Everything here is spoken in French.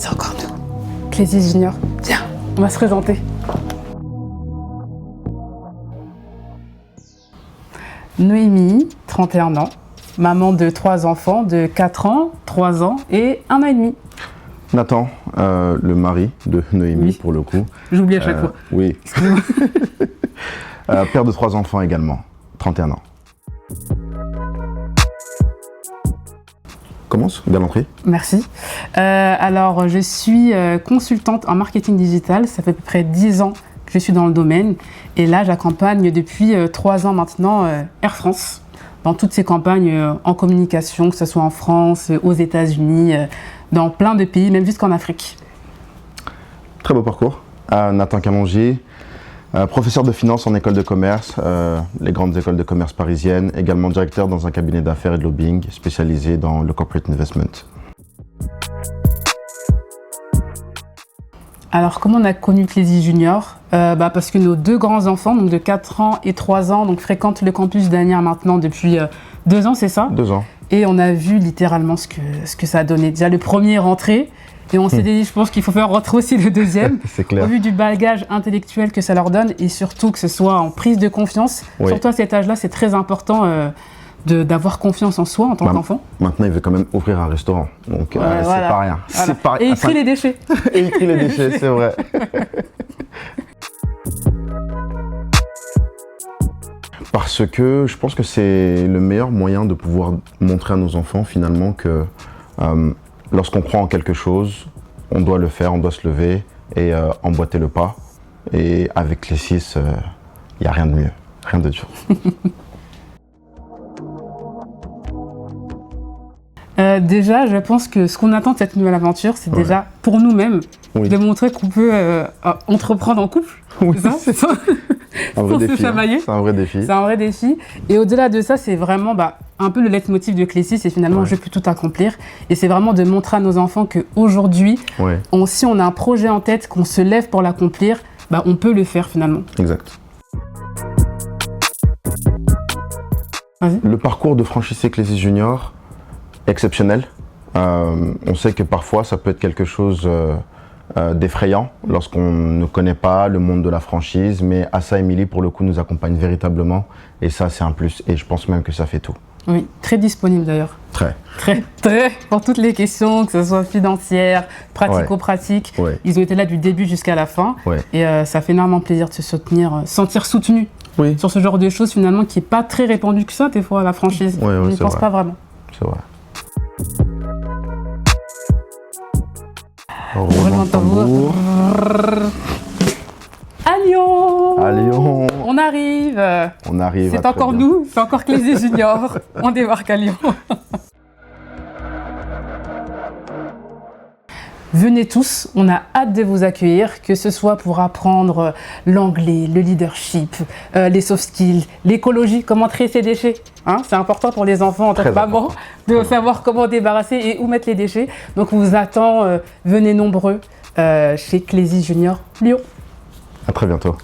c'est encore nous. Clézy Junior. Tiens, on va se présenter. Noémie, 31 ans, maman de 3 enfants de 4 ans, 3 ans et 1 an et demi. Nathan, le mari de Noémie, oui. Pour le coup. J'oublie à chaque fois. Oui. Père de 3 enfants également, 31 ans. Commence, bien l'entrée. Merci. Alors, je suis consultante en marketing digital. Ça fait à peu près 10 ans que je suis dans le domaine. Et là, j'accompagne depuis 3 ans maintenant Air France dans toutes ses campagnes en communication, que ce soit en France, aux États-Unis, dans plein de pays, même jusqu'en Afrique. Très beau parcours. Nathan Camongi, professeur de finance en école de commerce, les grandes écoles de commerce parisiennes, également directeur dans un cabinet d'affaires et de lobbying spécialisé dans le corporate investment. Alors, comment on a connu Clézy Junior? Parce que nos 2 grands enfants, donc de 4 ans et 3 ans, donc fréquentent le campus d'Anières maintenant depuis 2 ans, c'est ça? 2 ans. Et on a vu littéralement ce que ça a donné. Déjà, le premier est rentré, et on s'est dit, je pense qu'il faut faire rentrer aussi le deuxième. C'est clair. Au vu du bagage intellectuel que ça leur donne, et surtout que ce soit en prise de confiance. Oui. Surtout à cet âge-là, c'est très important d'avoir confiance en soi en tant qu'enfant. Maintenant, il veut quand même ouvrir un restaurant, donc voilà. C'est pas rien. Voilà. Pas... Et il trie les déchets. Et il trie les déchets, c'est vrai. Parce que je pense que c'est le meilleur moyen de pouvoir montrer à nos enfants finalement que lorsqu'on croit en quelque chose, on doit le faire, on doit se lever et emboîter le pas. Et avec les 6, il n'y a rien de mieux, rien de dur. Déjà, je pense que ce qu'on attend de cette nouvelle aventure, c'est déjà pour nous-mêmes de montrer qu'on peut entreprendre en couple. Oui, c'est ça. Un vrai défi. C'est un vrai défi. C'est un vrai défi. Et au-delà de ça, c'est vraiment un peu le leitmotiv de Clézy, c'est finalement je peux tout accomplir. Et c'est vraiment de montrer à nos enfants qu'aujourd'hui, si on a un projet en tête, qu'on se lève pour l'accomplir, on peut le faire finalement. Exact. Le parcours de franchisé Clézy Junior, exceptionnel. On sait que parfois ça peut être quelque chose d'effrayant lorsqu'on ne connaît pas le monde de la franchise, mais Assa Emily pour le coup nous accompagne véritablement et ça c'est un plus et je pense même que ça fait tout. Oui, très disponible d'ailleurs. Très pour toutes les questions, que ce soit financières, pratico-pratiques. Ils ont été là du début jusqu'à la fin et ça fait énormément plaisir de se soutenir, sentir soutenu sur ce genre de choses finalement qui n'est pas très répandu que ça des fois la franchise. On n'y pense pas vraiment. C'est vrai. Roulement de tambour. À Lyon. On arrive. C'est encore nous, c'est encore Clézy Junior. On débarque à Lyon. Venez tous, on a hâte de vous accueillir, que ce soit pour apprendre l'anglais, le leadership, les soft skills, l'écologie, comment trier ses déchets. C'est important pour les enfants en tant que maman de savoir comment débarrasser et où mettre les déchets. Donc on vous attend, venez nombreux chez Clézy Junior Lyon. À très bientôt.